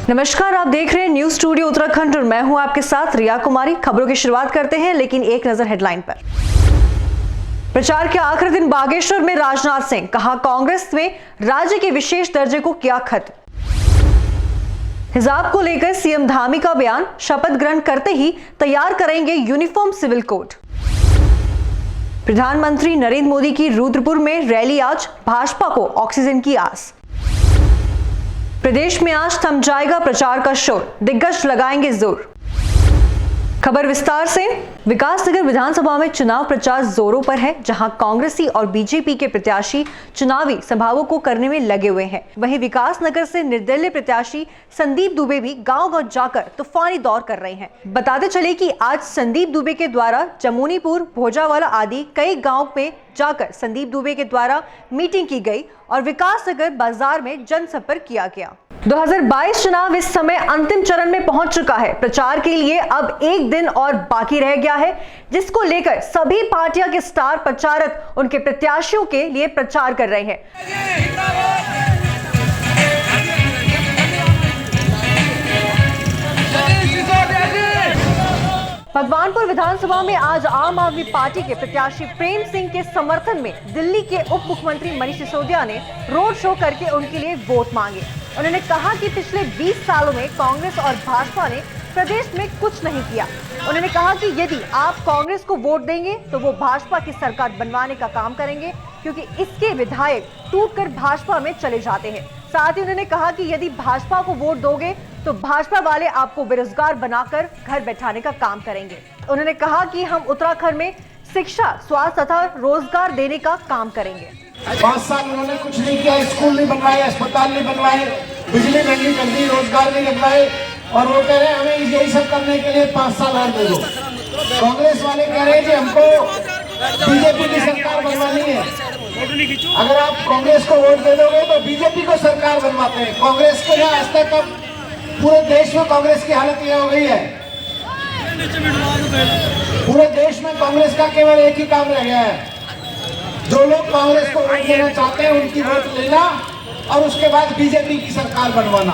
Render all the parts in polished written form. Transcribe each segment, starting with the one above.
नमस्कार, आप देख रहे हैं न्यूज स्टूडियो उत्तराखंड और मैं हूं आपके साथ रिया कुमारी। खबरों की शुरुआत करते हैं, लेकिन एक नजर हेडलाइन पर। प्रचार के आखिरी दिन बागेश्वर में राजनाथ सिंह, कहा कांग्रेस में राज्य के विशेष दर्जे को किया खत्म। हिजाब को लेकर सीएम धामी का बयान, शपथ ग्रहण करते ही तैयार करेंगे यूनिफॉर्म सिविल कोड। प्रधानमंत्री नरेंद्र मोदी की रुद्रपुर में रैली, आज भाजपा को ऑक्सीजन की आस। प्रदेश में आज थम जाएगा प्रचार का शोर, दिग्गज लगाएंगे जोर। खबर विस्तार से। विकासनगर विधानसभा में चुनाव प्रचार जोरों पर है, जहां कांग्रेसी और बीजेपी के प्रत्याशी चुनावी सभाओं को करने में लगे हुए हैं। वहीं विकासनगर से निर्दलीय प्रत्याशी संदीप दुबे भी गांव-गांव जाकर तूफानी दौर कर रहे हैं। बताते चले कि आज संदीप दुबे के द्वारा जमुनीपुर, भोजावाला आदि कई गाँव में जाकर संदीप दुबे के द्वारा मीटिंग की गई और विकासनगर बाजार में जनसंपर्क किया गया। 2022 चुनाव इस समय अंतिम चरण में पहुंच चुका है। प्रचार के लिए अब एक दिन और बाकी रह गया है, जिसको लेकर सभी पार्टियां के स्टार प्रचारक उनके प्रत्याशियों के लिए प्रचार कर रहे हैं। भगवानपुर विधानसभा में आज आम आदमी पार्टी के प्रत्याशी प्रेम सिंह के समर्थन में दिल्ली के उप मुख्यमंत्री मनीष सिसोदिया ने रोड शो करके उनके लिए वोट मांगे। उन्होंने कहा कि पिछले 20 सालों में कांग्रेस और भाजपा ने प्रदेश में कुछ नहीं किया। उन्होंने कहा कि यदि आप कांग्रेस को वोट देंगे तो वो भाजपा की सरकार बनवाने का काम करेंगे, क्योंकि इसके विधायक टूटकर भाजपा में चले जाते हैं। साथ ही उन्होंने कहा कि यदि भाजपा को वोट दोगे तो भाजपा वाले आपको बेरोजगार बनाकर घर बैठाने का काम करेंगे। उन्होंने कहा कि हम उत्तराखंड में शिक्षा, स्वास्थ्य तथा रोजगार देने का काम करेंगे। 5 साल उन्होंने कुछ नहीं किया, स्कूल नहीं बनवाए, अस्पताल नहीं बनवाए, बिजली महंगी कर दी, रोजगार नहीं लगवाए, और वो कह रहे हैं हमें यही सब करने के लिए 5 साल और दे दो। कांग्रेस वाले कह रहे हैं कि हमको बीजेपी की सरकार बनवानी है। अगर आप कांग्रेस को वोट दे दोगे तो बीजेपी को सरकार बनवाते हैं। कांग्रेस के यहाँ आज तक पूरे देश में कांग्रेस की हालत यह हो गई है, पूरे देश में कांग्रेस का केवल एक ही काम रह गया है। जो लोग कांग्रेस को वोट देना चाहते हैं उनकी वोट लेना और उसके बाद बीजेपी की सरकार बनवाना।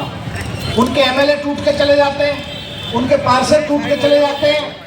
उनके एमएलए टूट के चले जाते हैं, उनके पार्षद टूट के चले जाते हैं।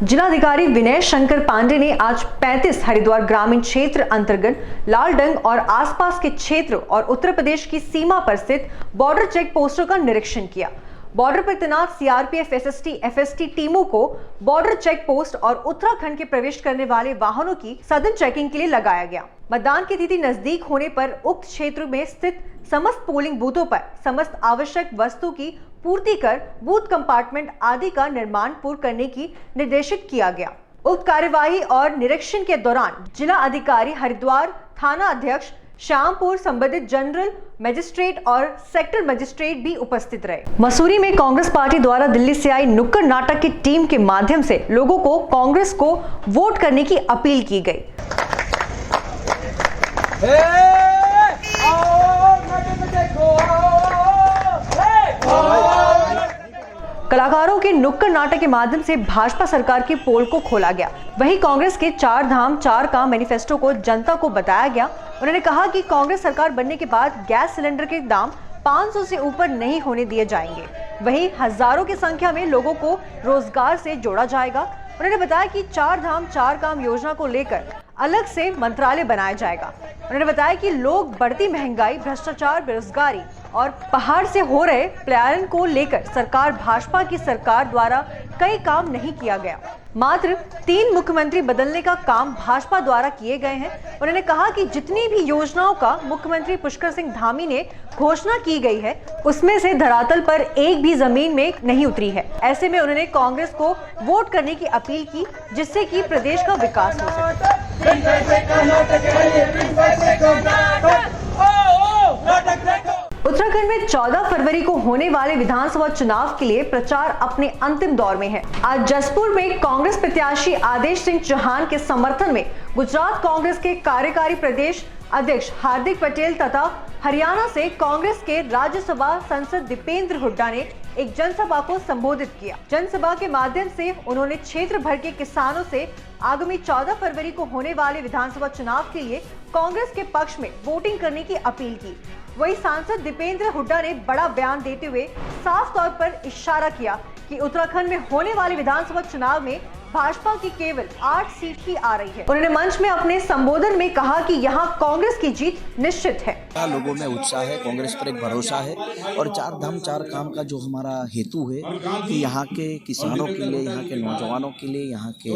जिलाधिकारी विनय शंकर पांडे ने आज 35 हरिद्वार ग्रामीण क्षेत्र अंतर्गत लालडंग और आसपास के क्षेत्र और उत्तर प्रदेश की सीमा पर स्थित बॉर्डर चेक पोस्टों का निरीक्षण किया। बॉर्डर पर तैनात सीआरपीएफ, एसएसटी टीमों को बॉर्डर चेक पोस्ट और उत्तराखंड के प्रवेश करने वाले वाहनों की सघन चेकिंग के लिए लगाया गया। मतदान की तिथि नजदीक होने पर उक्त क्षेत्र में स्थित समस्त पोलिंग बूथों पर समस्त आवश्यक वस्तु की पूर्ति कर बूथ कंपार्टमेंट आदि का निर्माण पूर्ण करने की निर्देशित किया गया। उक्त कार्यवाही और निरीक्षण के दौरान जिला अधिकारी हरिद्वार, थाना अध्यक्ष श्यामपुर, संबंधित जनरल मजिस्ट्रेट और सेक्टर मजिस्ट्रेट भी उपस्थित रहे। मसूरी में कांग्रेस पार्टी द्वारा दिल्ली से आई नुक्कड़ नाटक की टीम के माध्यम से लोगों को कांग्रेस को वोट करने की अपील की गई। कलाकारों के नुक्कड़ नाटक के माध्यम से भाजपा सरकार की पोल को खोला गया। वहीं कांग्रेस के 4 धाम 4 काम मैनिफेस्टो को जनता को बताया गया। उन्होंने कहा कि कांग्रेस सरकार बनने के बाद गैस सिलेंडर के दाम 500 से ऊपर नहीं होने दिए जाएंगे। वहीं हजारों की संख्या में लोगों को रोजगार से जोड़ा जाएगा। उन्होंने बताया कि 4 धाम 4 काम योजना को लेकर अलग से मंत्रालय बनाया जाएगा। उन्होंने बताया कि लोग बढ़ती महंगाई, भ्रष्टाचार, बेरोजगारी और पहाड़ से हो रहे पलायन को लेकर सरकार, भाजपा की सरकार द्वारा कई काम नहीं किया गया। मात्र 3 मुख्यमंत्री बदलने का काम भाजपा द्वारा किए गए हैं। उन्होंने कहा कि जितनी भी योजनाओं का मुख्यमंत्री पुष्कर सिंह धामी ने घोषणा की गई है, उसमें से धरातल पर एक भी जमीन में नहीं उतरी है। ऐसे में उन्होंने कांग्रेस को वोट करने की अपील की, जिससे कि प्रदेश का विकास हो सके। उत्तराखंड में 14 फरवरी को होने वाले विधानसभा चुनाव के लिए प्रचार अपने अंतिम दौर में है। आज जसपुर में कांग्रेस प्रत्याशी आदेश सिंह चौहान के समर्थन में गुजरात कांग्रेस के कार्यकारी प्रदेश अध्यक्ष हार्दिक पटेल तथा हरियाणा से कांग्रेस के राज्यसभा सांसद दीपेंद्र हुड्डा ने एक जनसभा को संबोधित किया। जनसभा के माध्यम से उन्होंने क्षेत्र भर के किसानों से आगामी 14 फरवरी को होने वाले विधानसभा चुनाव के लिए कांग्रेस के पक्ष में वोटिंग करने की अपील की। वहीं सांसद दीपेंद्र हुड्डा ने बड़ा बयान देते हुए साफ तौर पर इशारा किया कि उत्तराखंड में होने वाले विधानसभा चुनाव में भाजपा की केवल 8 सीट ही आ रही है। उन्होंने मंच में अपने संबोधन में कहा कि यहां कांग्रेस की जीत निश्चित है। लोगों में उत्साह है, कांग्रेस पर एक भरोसा है और 4 धाम 4 काम का जो हमारा हेतु है कि यहाँ के किसानों के लिए, यहाँ के नौजवानों के लिए, यहाँ के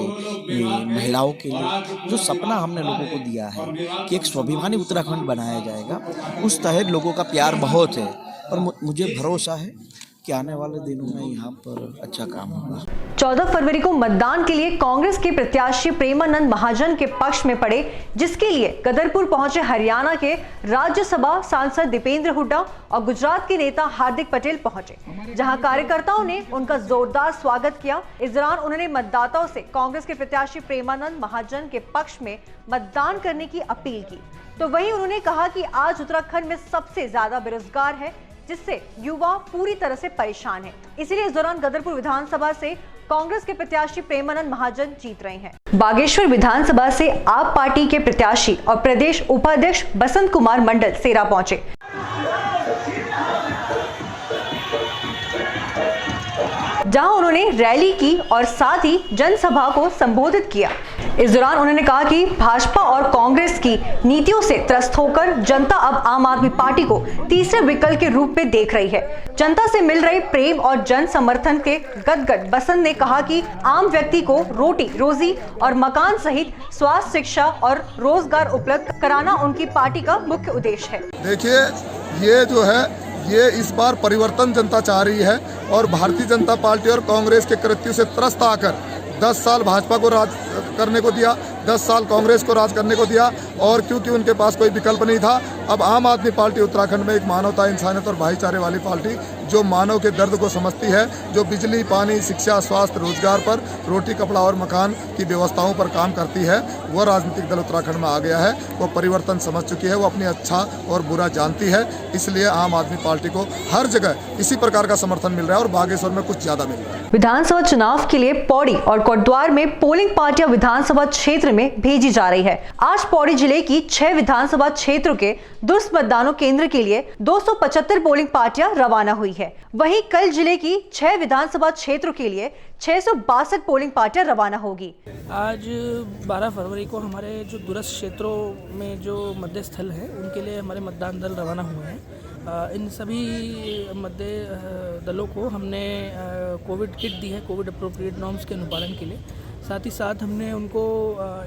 महिलाओं के लिए जो सपना हमने लोगों को दिया है कि एक स्वाभिमानी उत्तराखंड बनाया जाएगा, उस तहत लोगों का प्यार बहुत है और मुझे भरोसा है कि आने वाले दिनों में यहाँ पर अच्छा काम होगा। 14 फरवरी को मतदान के लिए कांग्रेस के प्रत्याशी प्रेमानंद महाजन के पक्ष में पड़े, जिसके लिए गदरपुर पहुंचे हरियाणा के राज्यसभा सांसद दीपेंद्र हुड्डा और गुजरात के नेता हार्दिक पटेल पहुंचे, जहां कार्यकर्ताओं ने उनका जोरदार स्वागत किया। इस दौरान उन्होंने मतदाताओं से कांग्रेस के प्रत्याशी प्रेमानंद महाजन के पक्ष में मतदान करने की अपील की। तो वहीं उन्होंने कहा कि आज उत्तराखंड में सबसे ज्यादा बेरोजगार है, जिससे युवा पूरी तरह से परेशान है। इसीलिए इस दौरान गदरपुर विधानसभा से कांग्रेस के प्रत्याशी प्रेमानंद महाजन जीत रहे हैं। बागेश्वर विधानसभा से आप पार्टी के प्रत्याशी और प्रदेश उपाध्यक्ष बसंत कुमार मंडल सेरा पहुंचे। जहां उन्होंने रैली की और साथ ही जनसभा को संबोधित किया। इस दौरान उन्होंने कहा कि भाजपा और कांग्रेस की नीतियों से त्रस्त होकर जनता अब आम आदमी पार्टी को तीसरे विकल्प के रूप में देख रही है। जनता से मिल रहे प्रेम और जन समर्थन के गदगद बसंत ने कहा कि आम व्यक्ति को रोटी रोजी और मकान सहित स्वास्थ्य, शिक्षा और रोजगार उपलब्ध कराना उनकी पार्टी का मुख्य उद्देश्य है। देखिए, ये जो है ये इस बार परिवर्तन जनता चाह रही है और भारतीय जनता पार्टी और कांग्रेस के कृत्यों से त्रस्त आकर 10 साल भाजपा को राज करने को दिया, 10 साल कांग्रेस को राज करने को दिया और क्योंकि उनके पास कोई विकल्प नहीं था, अब आम आदमी पार्टी उत्तराखंड में एक मानवता, इंसानियत और भाईचारे वाली पार्टी जो मानव के दर्द को समझती है, जो बिजली, पानी, शिक्षा, स्वास्थ्य, रोजगार पर, रोटी, कपड़ा और मकान की व्यवस्थाओं पर काम करती है, वो राजनीतिक दल उत्तराखंड में आ गया है। वो परिवर्तन समझ चुकी है, वो अपनी अच्छा और बुरा जानती है, इसलिए आम आदमी पार्टी को हर जगह इसी प्रकार का समर्थन मिल रहा है और बागेश्वर में कुछ ज्यादा मिल रहा है। विधानसभा चुनाव के लिए पौड़ी और कोटद्वार में पोलिंग पार्टियां विधानसभा क्षेत्र में भेजी जा रही है। आज पौड़ी जिले की 6 विधानसभा क्षेत्रों के दुर्स मतदानों केंद्र के लिए 275 पोलिंग पार्टियां रवाना हुई है। वहीं कल जिले की 6 विधानसभा क्षेत्रों के लिए 662 पोलिंग पार्टियां रवाना होगी। आज 12 फरवरी को हमारे जो दूरस्थ क्षेत्रों में जो मतदेय स्थल है उनके लिए हमारे मतदान दल रवाना हुए हैं। इन सभी मतदेय दलों को हमने कोविड किट दी है, कोविड अप्रोप्रिएट नॉर्म्स के अनुपालन के लिए। साथ ही साथ हमने उनको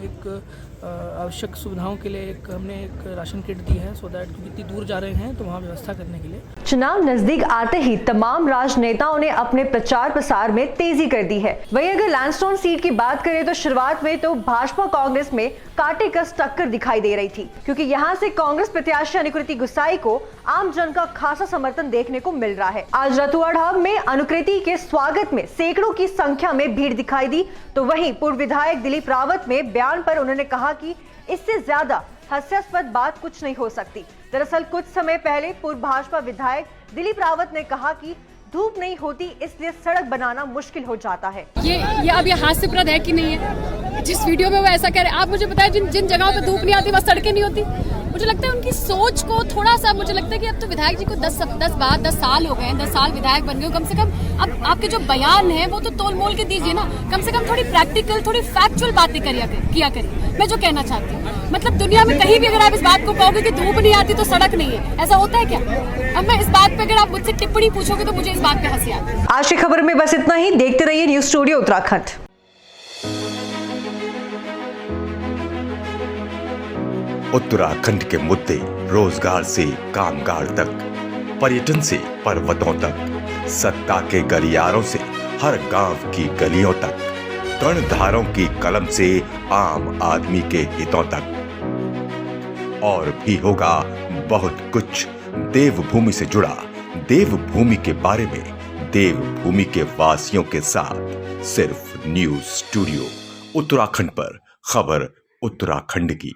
एक आवश्यक सुविधाओं के लिए हमने एक राशन किट दी है, सो दैट क्योंकि इतनी दूर जा रहे हैं तो वहाँ व्यवस्था करने के लिए। चुनाव नजदीक आते ही तमाम राजनेताओं ने अपने प्रचार प्रसार में तेजी कर दी है। वहीं अगर लैंडस्टोन सीट की बात करें तो शुरुआत में तो भाजपा कांग्रेस में कांटे कस टक्कर दिखाई दे रही थी, क्योंकि यहाँ से कांग्रेस प्रत्याशी अनुकृति गुसाई को आम जन का खासा समर्थन देखने को मिल रहा है। आज रतुआढ़ाव में अनुकृति के स्वागत में सैकड़ों की संख्या में भीड़ दिखाई दी, तो वहीं पूर्व विधायक दिलीप रावत में बयान पर उन्होंने कहा कि इससे ज्यादा हास्यास्पद बात कुछ नहीं हो सकती। दरअसल कुछ समय पहले पूर्व भाजपा विधायक दिलीप रावत ने कहा कि धूप नहीं होती इसलिए सड़क बनाना मुश्किल हो जाता है। ये अब ये हास्यप्रद है कि नहीं है? जिस वीडियो में वो ऐसा कह रहे हैं, आप मुझे बताएं जिन जगहों पे धूप नहीं आती वहाँ सड़कें नहीं होती। मुझे लगता है उनकी सोच को थोड़ा सा, मुझे लगता है कि अब तो विधायक जी को 10 साल हो गए हैं, 10 साल विधायक बन गए, कम से कम अब आपके जो बयान है वो तो तोल मोल के दीजिए ना, कम से कम थोड़ी प्रैक्टिकल, थोड़ी फैक्चुअल बातें किया करिए। मैं जो कहना चाहती हूँ, मतलब दुनिया में कहीं भी अगर आप इस बात को कहोगे कि धूप नहीं आती तो सड़क नहीं है, ऐसा होता है क्या? अब मैं इस बात पे अगर आप मुझसे टिप्पणी पूछोगे तो मुझे इस बात पे हंसी आती है। आज की खबर में बस इतना ही। देखते रहिए न्यूज़ स्टूडियो उत्तराखंड। उत्तराखंड के मुद्दे रोजगार से कामगार तक, पर्यटन से पर्वतों तक, सत्ता के गलियारों से हर गांव की गलियों तक, कर्णधारों की कलम से आम आदमी के हितों तक। और भी होगा बहुत कुछ देवभूमि से जुड़ा, देवभूमि के बारे में, देवभूमि के वासियों के साथ, सिर्फ न्यूज़ स्टूडियो उत्तराखंड पर। खबर उत्तराखंड की।